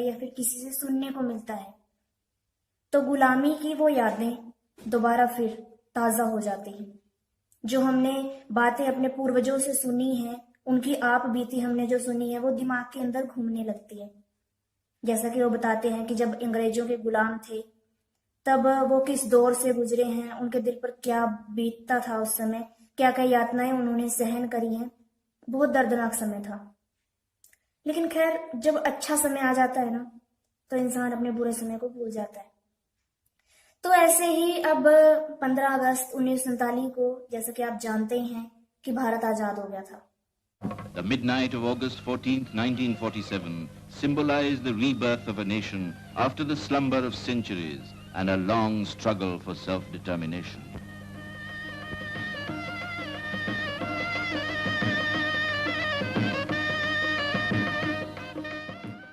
या फिर किसी से सुनने को मिलता है तो गुलामी की वो यादें दोबारा फिर ताजा हो जाती हैं। जो हमने बातें अपने पूर्वजों से सुनी हैं, उनकी आप बीती हमने जो सुनी है, वो दिमाग के अंदर घूमने लगती है। जैसा कि वो बताते हैं कि जब अंग्रेजों के गुलाम थे तब वो किस दौर से गुजरे हैं, उनके दिल पर क्या बीतता था उस समय, क्या क्या यातनाएं उन्होंने सहन करी हैं। बहुत दर्दनाक समय था। लेकिन खैर, जब अच्छा समय आ जाता है ना तो इंसान अपने बुरे समय को भूल जाता है। तो ऐसे ही अब 15 अगस्त 1947 को, जैसा कि आप जानते हैं, कि भारत आजाद हो गया था। The midnight of August 14th, 1947 symbolized the rebirth of a nation after the slumber of centuries and a long struggle for self-determination.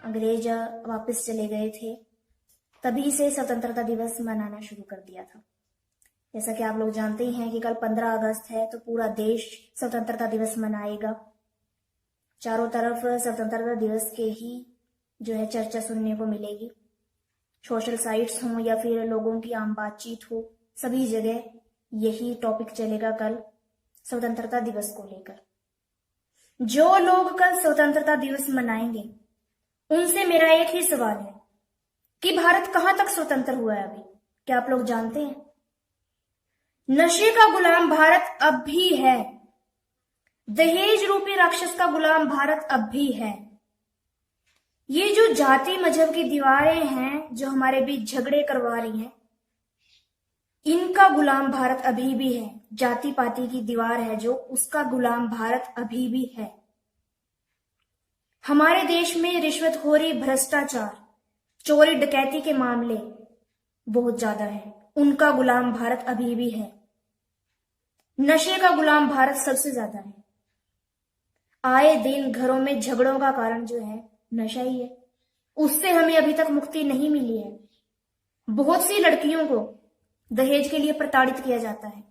अंग्रेज वापस चले गए थे, तभी से स्वतंत्रता दिवस मनाना शुरू कर दिया था। जैसा कि आप लोग जानते ही हैं कि कल 15 अगस्त है तो पूरा देश स्वतंत्रता दिवस मनाएगा। चारों तरफ स्वतंत्रता दिवस के ही जो है चर्चा सुनने को मिलेगी। सोशल साइट्स हों या फिर लोगों की आम बातचीत हो, सभी जगह यही टॉपिक चलेगा कल स्वतंत्रता दिवस को लेकर। जो लोग कल स्वतंत्रता दिवस मनाएंगे उनसे मेरा एक ही सवाल है कि भारत कहां तक स्वतंत्र हुआ है अभी? क्या आप लोग जानते हैं? नशे का गुलाम भारत अब भी है। दहेज रूपी राक्षस का गुलाम भारत अब भी है। ये जो जाति मजहब की दीवारें हैं जो हमारे बीच झगड़े करवा रही हैं, इनका गुलाम भारत अभी भी है। जाति पाति की दीवार है जो, उसका गुलाम भारत अभी भी है। हमारे देश में रिश्वतखोरी, भ्रष्टाचार, चोरी डकैती के मामले बहुत ज्यादा है, उनका गुलाम भारत अभी भी है। नशे का गुलाम भारत सबसे ज्यादा है। आए दिन घरों में झगड़ों का कारण जो है नशा ही है। उससे हमें अभी तक मुक्ति नहीं मिली है। बहुत सी लड़कियों को दहेज के लिए प्रताड़ित किया जाता है,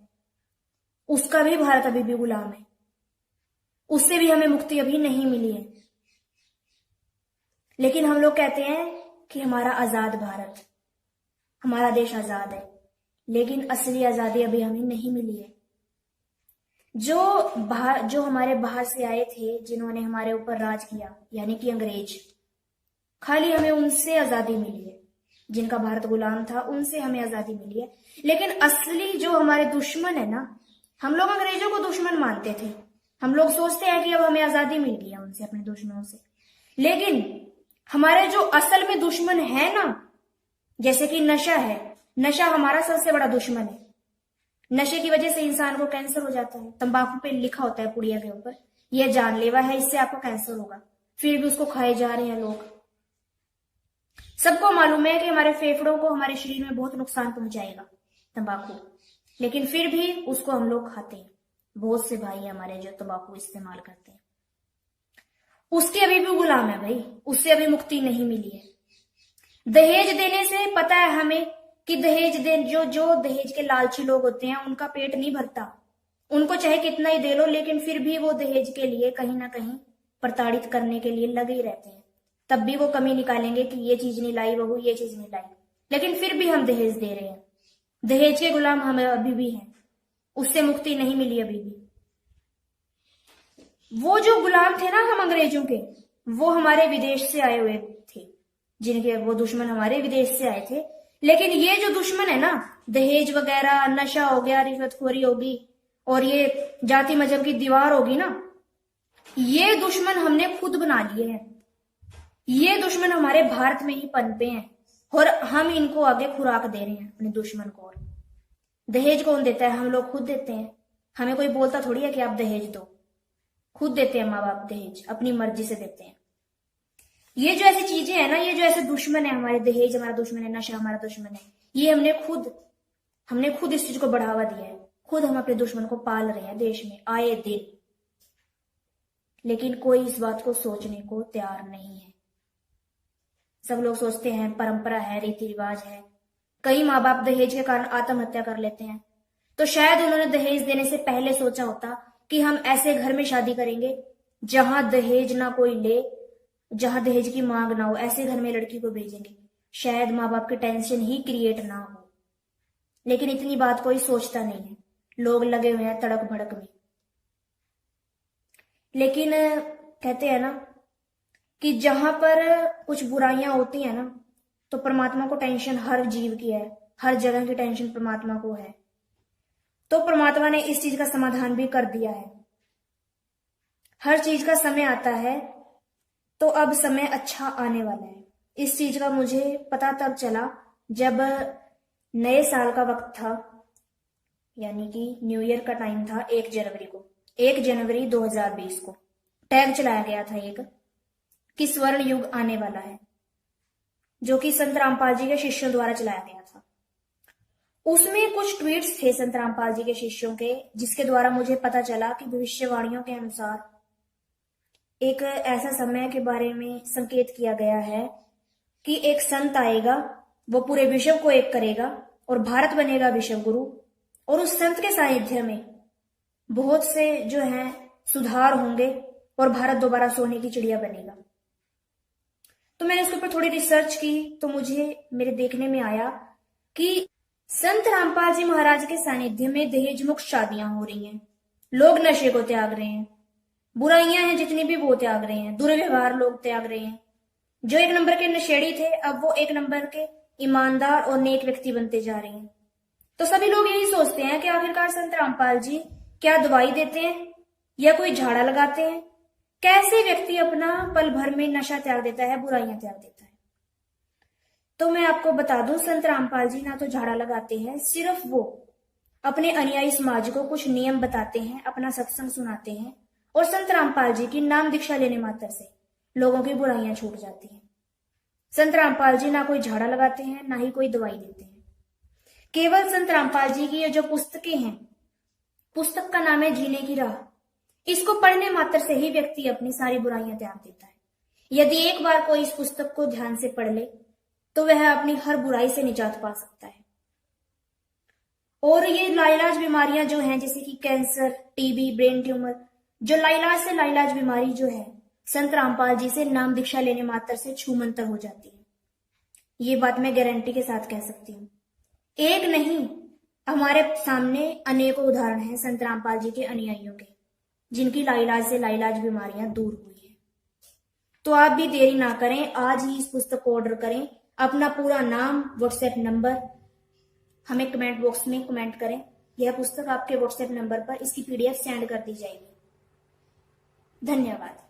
उसका भी भारत अभी भी गुलाम है। उससे भी हमें मुक्ति अभी नहीं मिली है। लेकिन हम लोग कहते हैं कि हमारा आजाद भारत, हमारा देश आजाद है, लेकिन असली आजादी अभी हमें नहीं मिली है। जो हमारे बाहर से आए थे, जिन्होंने हमारे ऊपर राज किया, यानी कि अंग्रेज, खाली हमें उनसे आजादी मिली है। जिनका भारत गुलाम था उनसे हमें आजादी मिली है। लेकिन असली जो हमारे दुश्मन है ना, हम लोग अंग्रेजों को दुश्मन मानते थे। हम लोग सोचते हैं कि अब हमें आजादी मिल गई है उनसे, अपने दुश्मनों से। लेकिन हमारे जो असल में दुश्मन है ना, जैसे कि नशा है, नशा हमारा सबसे बड़ा दुश्मन है। नशे की वजह से इंसान को कैंसर हो जाता है। तंबाकू पे लिखा होता है पुड़िया के ऊपर, यह जानलेवा है, इससे आपको कैंसर होगा, फिर भी उसको खाए जा रहे हैं लोग। सबको मालूम है कि हमारे फेफड़ों को, हमारे शरीर में बहुत नुकसान पहुंचाएगा तंबाकू, लेकिन फिर भी उसको हम लोग खाते हैं। बहुत से भाई हमारे जो तंबाकू इस्तेमाल करते हैं, उसके अभी भी गुलाम है भाई, उससे अभी मुक्ति नहीं मिली है। दहेज देने से पता है हमें कि दहेज जो दहेज के लालची लोग होते हैं उनका पेट नहीं भरता। उनको चाहे कितना ही दे लो, लेकिन फिर भी वो दहेज के लिए कहीं ना कहीं प्रताड़ित करने के लिए लगे ही रहते हैं। तब भी वो कमी निकालेंगे कि ये चीज नहीं लाई बहू, ये चीज नहीं लाई, लेकिन फिर भी हम दहेज दे रहे हैं। दहेज के गुलाम हमें अभी भी हैं, उससे मुक्ति नहीं मिली अभी भी। वो जो गुलाम थे ना हम अंग्रेजों के, वो हमारे विदेश से आए हुए थे, जिनके वो दुश्मन हमारे विदेश से आए थे। लेकिन ये जो दुश्मन है ना, दहेज वगैरह, नशा हो गया, रिश्वतखोरी होगी और ये जाति मजहब की दीवार होगी ना, ये दुश्मन हमने खुद बना लिए हैं। ये दुश्मन हमारे भारत में ही पनपे हैं और हम इनको आगे खुराक दे रहे हैं अपने दुश्मन को। और दहेज कौन देता है? हम लोग खुद देते हैं। हमें कोई बोलता थोड़ी है कि आप दहेज दो, खुद देते हैं माँ बाप दहेज, अपनी मर्जी से देते हैं। ये जो ऐसी चीजें हैं ना, ये जो ऐसे दुश्मन है हमारे, दहेज हमारा दुश्मन है, नशा हमारा दुश्मन है, ये हमने खुद इस चीज को बढ़ावा दिया है। खुद हम अपने दुश्मन को पाल रहे हैं देश में आए दिन। लेकिन कोई इस बात को सोचने को तैयार नहीं है। सब लोग सोचते हैं परंपरा है, रीति रिवाज है। कई माँ बाप दहेज के कारण आत्महत्या कर लेते हैं, तो शायद उन्होंने दहेज देने से पहले सोचा होता कि हम ऐसे घर में शादी करेंगे जहां दहेज ना कोई ले, जहां दहेज की मांग ना हो, ऐसे घर में लड़की को भेजेंगे। शायद माँ बाप की टेंशन ही क्रिएट ना हो, लेकिन इतनी बात कोई सोचता नहीं है। लोग लगे हुए हैं तड़क भड़क में। लेकिन कहते हैं ना कि जहां पर कुछ बुराइयां होती है ना, तो परमात्मा को टेंशन हर जीव की है, हर जगह की टेंशन परमात्मा को है। तो परमात्मा ने इस चीज का समाधान भी कर दिया है। हर चीज का समय आता है, तो अब समय अच्छा आने वाला है। इस चीज का मुझे पता तब चला जब नए साल का वक्त था, यानी कि न्यू ईयर का टाइम था। 1 जनवरी को, 1 जनवरी 2020 को टैग चलाया गया था एक, कि स्वर्ण युग आने वाला है, जो कि संत रामपाल जी के शिष्यों द्वारा चलाया गया था। उसमें कुछ ट्वीट्स थे संत रामपाल जी के शिष्यों के, जिसके द्वारा मुझे पता चला कि भविष्यवाणियों के अनुसार एक ऐसा समय के बारे में संकेत किया गया है कि एक संत आएगा, वो पूरे विश्व को एक करेगा और भारत बनेगा विश्व गुरु। और उस संत के सानिध्य में बहुत से जो हैं सुधार होंगे और भारत दोबारा सोने की चिड़िया बनेगा। तो मैंने इसके ऊपर थोड़ी रिसर्च की, तो मुझे मेरे देखने में आया कि संत रामपाल जी महाराज के सानिध्य में दहेज मुक्त शादियां हो रही हैं, लोग नशे को त्याग रहे हैं, बुराइयां हैं जितनी भी वो त्याग रहे हैं, दुर्व्यवहार लोग त्याग रहे हैं। जो 1 नंबर के नशेड़ी थे, अब वो 1 नंबर के ईमानदार और नेक व्यक्ति बनते जा रहे हैं। तो सभी लोग यही सोचते हैं कि आखिरकार संत रामपाल जी क्या दवाई देते हैं या कोई झाड़ा लगाते हैं? कैसे व्यक्ति अपना पल भर में नशा त्याग देता है, बुराइयां त्याग देता है? तो मैं आपको बता दूं, संत रामपाल जी ना तो झाड़ा लगाते हैं, सिर्फ वो अपने अनुयायी समाज को कुछ नियम बताते हैं, अपना सत्संग सुनाते हैं, और संत रामपाल जी की नाम दीक्षा लेने मात्र से लोगों की बुराइयां छूट जाती हैं। संत रामपाल जी ना कोई झाड़ा लगाते हैं, ना ही कोई दवाई देते हैं। केवल संत रामपाल जी की ये जो पुस्तकें हैं, पुस्तक का नाम है जीने की राह, इसको पढ़ने मात्र से ही व्यक्ति अपनी सारी बुराइयां त्याग देता है। यदि एक बार कोई इस पुस्तक को ध्यान से पढ़ ले, तो वह अपनी हर बुराई से निजात पा सकता है। और ये लाइलाज बीमारियां जो हैं, जैसे कि कैंसर, टीबी, ब्रेन ट्यूमर, जो लाइलाज से लाइलाज बीमारी जो है, संत रामपाल जी से नाम दीक्षा लेने मात्र से छूमंतर हो जाती है। ये बात मैं गारंटी के साथ कह सकती हूँ। एक नहीं, हमारे सामने अनेकों उदाहरण हैं संत रामपाल जी के अनुयायियों के, जिनकी लाइलाज से लाइलाज बीमारियां दूर हुई है। तो आप भी देरी ना करें, आज ही इस पुस्तक को ऑर्डर करें। अपना पूरा नाम, व्हाट्सएप नंबर हमें कमेंट बॉक्स में कमेंट करें। यह पुस्तक आपके व्हाट्सएप नंबर पर इसकी पीडीएफ सेंड कर दी जाएगी। धन्यवाद।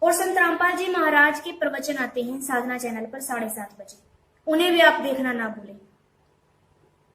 और संत रामपाल जी महाराज के प्रवचन आते हैं साधना चैनल पर 7:30 बजे, उन्हें भी आप देखना ना भूलें।